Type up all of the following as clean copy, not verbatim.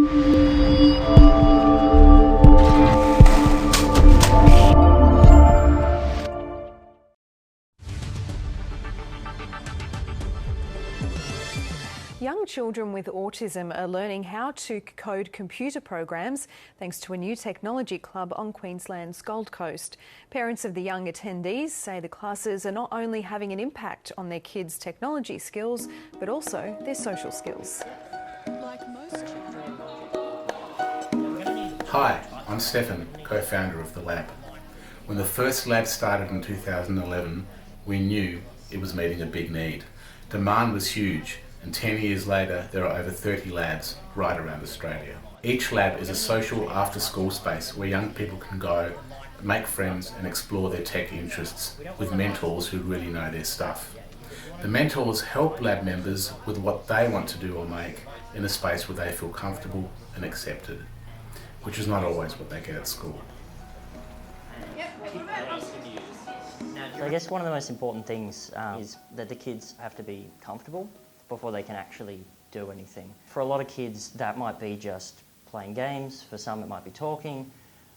Young children with autism are learning how to code computer programs thanks to a new technology club on Queensland's Gold Coast. Parents of the young attendees say the classes are not only having an impact on their kids' technology skills, but also their social skills. Hi, I'm Stefan, co-founder of the lab. When the first lab started in 2011, we knew it was meeting a big need. Demand was huge, and 10 years later there are over 30 labs right around Australia. Each lab is a social after-school space where young people can go, make friends and explore their tech interests with mentors who really know their stuff. The mentors help lab members with what they want to do or make in a space where they feel comfortable and accepted, which is not always what they get at school. I guess one of the most important things is that the kids have to be comfortable before they can actually do anything. For a lot of kids that might be just playing games, for some it might be talking,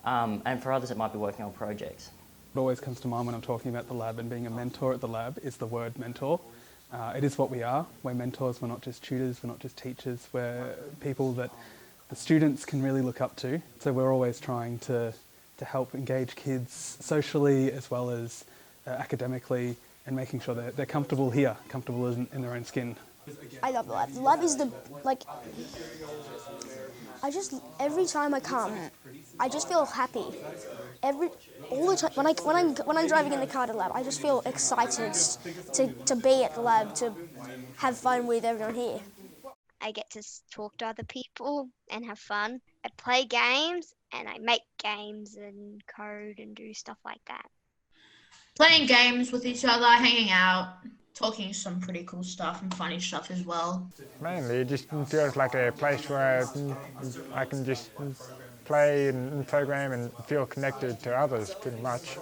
and for others it might be working on projects. What always comes to mind when I'm talking about the lab and being a mentor at the lab is the word mentor. It is what we are. We're mentors, we're not just tutors, we're not just teachers, we're people that the students can really look up to. So we're always trying to help engage kids socially as well as academically, and making sure that they're comfortable here, comfortable in their own skin. I love the lab. The lab is every time I come, I just feel happy. All the time, when I'm driving in the car to the lab, I just feel excited to be at the lab, to have fun with everyone here. I get to talk to other people and have fun. I play games and I make games and code and do stuff like that. Playing games with each other, hanging out, talking some pretty cool stuff and funny stuff as well. Mainly it just feels like a place where I can just play and program and feel connected to others pretty much.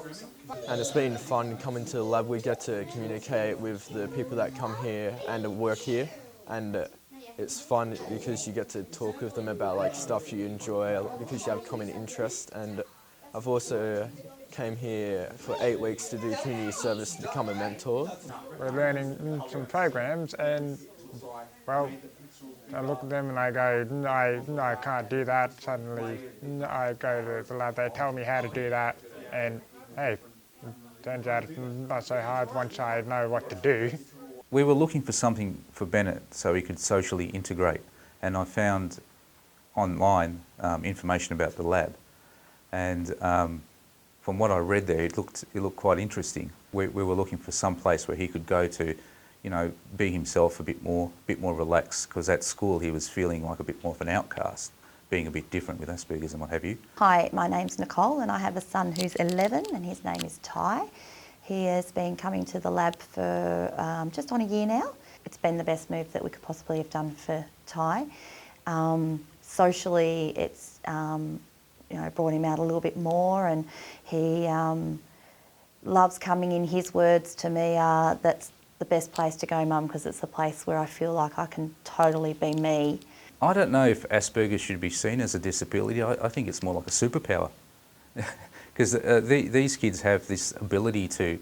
And it's been fun coming to the lab. We get to communicate with the people that come here and work here, and it's fun because you get to talk with them about like stuff you enjoy because you have common interest. And I've also came here for 8 weeks to do community service to become a mentor. We're learning some programs and, well, I look at them and I go, no, I can't do that. Suddenly I go to the lab, they tell me how to do that, and hey, turns out it's not so hard once I know what to do. We were looking for something for Bennett so he could socially integrate, and I found online information about the lab. And from what I read there, it looked quite interesting. We were looking for some place where he could go to, you know, be himself a bit more relaxed, because at school he was feeling like a bit more of an outcast, being a bit different with Asperger's and what have you. Hi, my name's Nicole and I have a son who's 11 and his name is Ty. He has been coming to the lab for just on a year now. It's been the best move that we could possibly have done for Ty. Socially, it's brought him out a little bit more, and he loves coming. In his words to me, that's the best place to go, Mum, because it's the place where I feel like I can totally be me. I don't know if Asperger's should be seen as a disability. I think it's more like a superpower, because these kids have this ability to,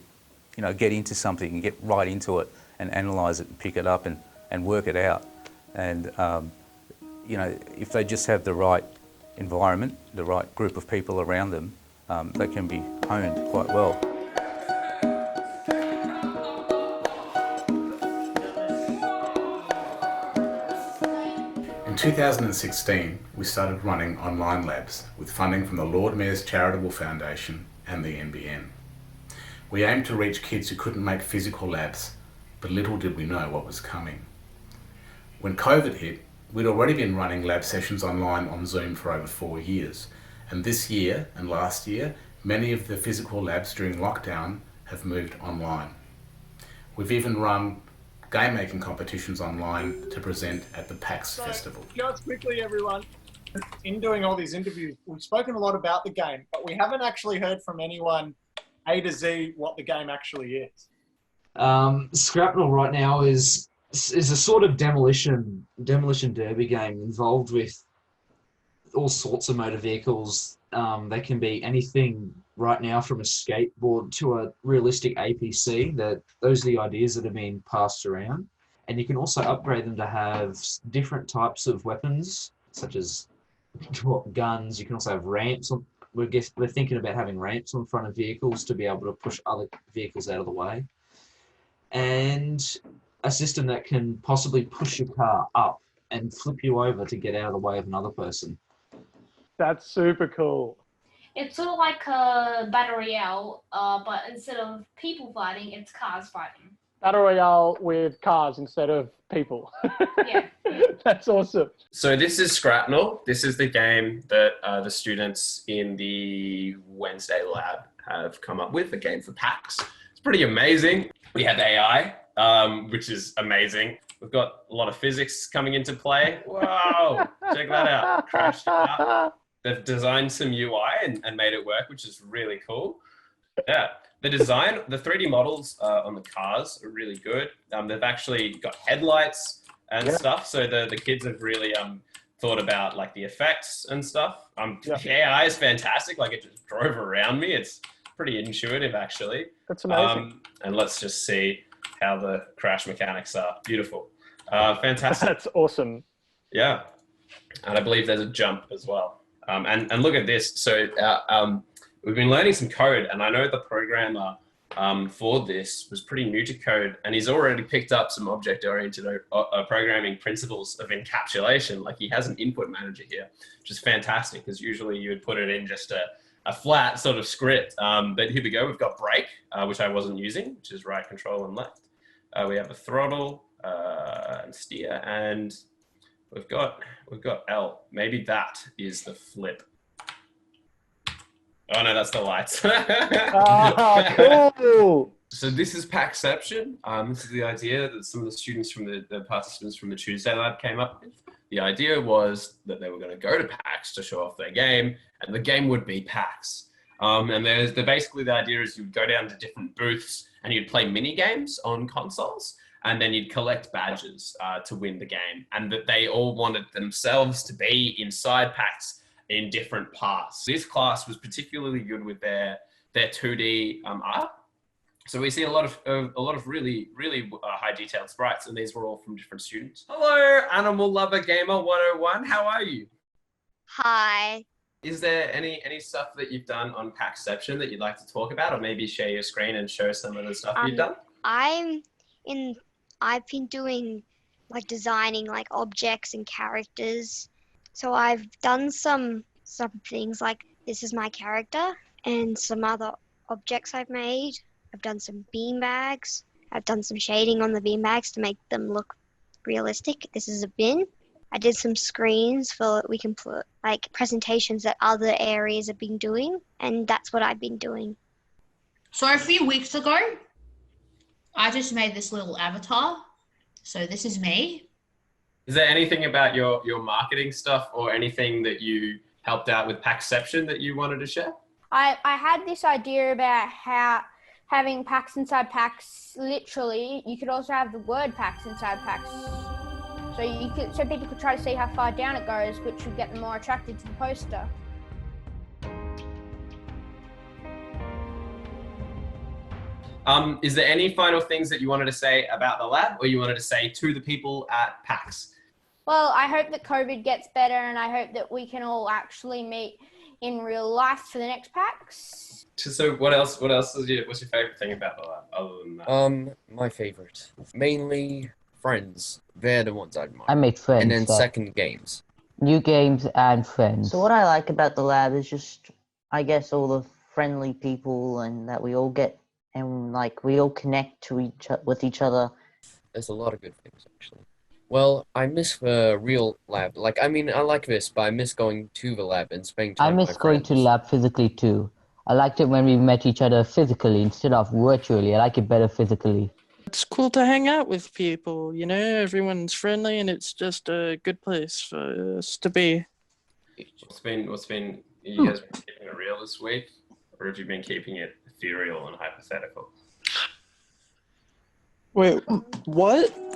you know, get into something and get right into it and analyse it and pick it up and work it out. And you know, if they just have the right environment, the right group of people around them, they can be honed quite well. In 2016, we started running online labs with funding from the Lord Mayor's Charitable Foundation and the NBN. We aimed to reach kids who couldn't make physical labs, but little did we know what was coming. When COVID hit, we'd already been running lab sessions online on Zoom for over 4 years, and this year and last year, many of the physical labs during lockdown have moved online. We've even run game making competitions online to present at the Pax Festival. Just quickly, everyone, in doing all these interviews, we've spoken a lot about the game, but we haven't actually heard from anyone A to Z what the game actually is. Scrapnel right now is a sort of demolition derby game involved with all sorts of motor vehicles. They can be anything right now from a skateboard to a realistic APC. Those are the ideas that are being passed around. And you can also upgrade them to have different types of weapons, such as guns. You can also have ramps. We're thinking about having ramps on front of vehicles to be able to push other vehicles out of the way. And a system that can possibly push your car up and flip you over to get out of the way of another person. That's super cool. It's sort of like a battle royale, but instead of people fighting, it's cars fighting. Battle Royale with cars instead of people. Yeah. That's awesome. So this is Scrapnel. This is the game that the students in the Wednesday lab have come up with, a game for PAX. It's pretty amazing. We have AI, which is amazing. We've got a lot of physics coming into play. Whoa, check that out. Crashed it out. They've designed some UI and made it work, which is really cool. Yeah. The design, the 3D models on the cars are really good. They've actually got headlights and stuff. So the kids have really thought about like the effects and stuff. The AI is fantastic. Like it just drove around me. It's pretty intuitive actually. That's amazing. And let's just see how the crash mechanics are. Beautiful. Fantastic. That's awesome. Yeah. And I believe there's a jump as well. And look at this. So we've been learning some code, and I know the programmer for this was pretty new to code, and he's already picked up some object-oriented programming principles of encapsulation. Like he has an input manager here, which is fantastic, because usually you would put it in just a flat sort of script. But here we go. We've got brake, which I wasn't using, which is right control and left. We have a throttle and steer, and we've got L. Maybe that is the flip. Oh no, that's the lights. Oh, cool. So this is Paxception. This is the idea that some of the students from the participants from the Tuesday lab came up with. The idea was that they were going to go to PAX to show off their game, and the game would be PAX. And basically the idea is you'd go down to different booths and you'd play mini games on consoles, and then you'd collect badges to win the game. And that they all wanted themselves to be inside PAX in different parts. This class was particularly good with their 2D art. So we see a lot of really high detailed sprites, and these were all from different students. Hello, Animal Lover Gamer 101. How are you? Hi. Is there any stuff that you've done on Paxception that you'd like to talk about, or maybe share your screen and show some of the stuff you've done? I've been doing like designing like objects and characters. So I've done some things like this is my character and some other objects I've made. I've done some beanbags. I've done some shading on the beanbags to make them look realistic. This is a bin. I did some screens for we can put like presentations that other areas have been doing, and that's what I've been doing. So a few weeks ago, I just made this little avatar. So this is me. Is there anything about your marketing stuff or anything that you helped out with Paxception that you wanted to share? I had this idea about how having packs inside packs, literally, you could also have the word packs inside packs. So people could try to see how far down it goes, which would get them more attracted to the poster. Is there any final things that you wanted to say about the lab, or you wanted to say to the people at PAX? Well, I hope that COVID gets better, and I hope that we can all actually meet in real life for the next PAX. So what else what's your favourite thing about the lab, other than that? My favourite. Mainly friends. They're the ones I admire. I make friends. And then second, games. New games and friends. So what I like about the lab is just, I guess, all the friendly people, and that we all get, and like we all connect with each other. There's a lot of good things, actually. Well, I miss the real lab. I like this, but I miss going to the lab and spending time with my I miss going to lab physically too. I liked it when we met each other physically instead of virtually. I like it better physically. It's cool to hang out with people, you know, everyone's friendly and it's just a good place for us to be. What's been, you guys been keeping it real this week, or have you been keeping it ethereal and hypothetical? Wait, what?